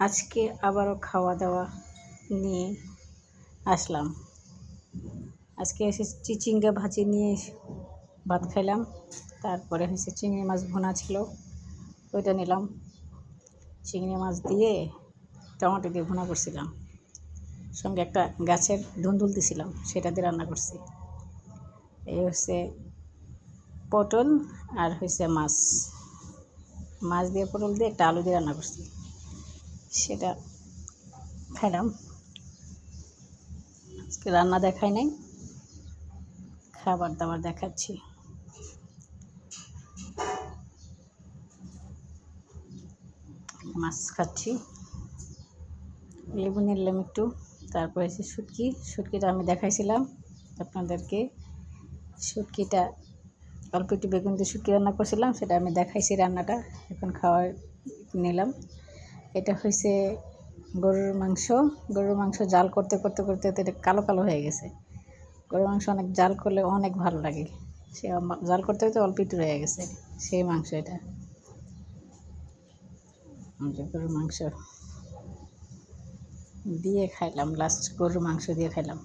আজকে আবারও খাওয়া দাওয়া নিয়ে আসলাম। আজকে এসেছি চিংড়ি ভাজি নিয়ে ভাত খাইলাম। তারপরে হচ্ছে চিংড়ি মাছ ভুনা ছিল, ওইটা নিলাম। চিংড়ি মাছ দিয়ে টমেটো দিয়ে ভুনা করছিলাম, সঙ্গে একটা গাছের ধুন্দুল দিছিলাম, সেটা দিয়ে রান্না করছি। এই হচ্ছে পটল আর হচ্ছে মাছ দিয়ে পটল দিয়ে একটা আলু দিয়ে রান্না করছি, সেটা খাইলাম। আজকে রান্না দেখাই নাই, খাবার দাবার দেখাচ্ছি। মাছ খাচ্ছি, লেবু নিলাম একটু। তারপরে হচ্ছে শুটকিটা আমি দেখাইছিলাম আপনাদেরকে। শুটকিটা অল্প একটু বেগুন দিয়ে শুটকি রান্না করছিলাম, সেটা আমি দেখাইছি রান্নাটা। এখন খাওয়ার নিলাম। এটা হয়েছে গরুর মাংস জাল করতে করতে করতে এটা কালো কালো হয়ে গেছে। গরুর মাংস অনেক জাল করলে অনেক ভালো লাগে, সে জাল করতে করতে অল্প একটু রয়ে গেছে, সেই মাংস এটা। গরুর মাংস দিয়ে খাইলাম, লাস্ট গরুর মাংস দিয়ে খাইলাম।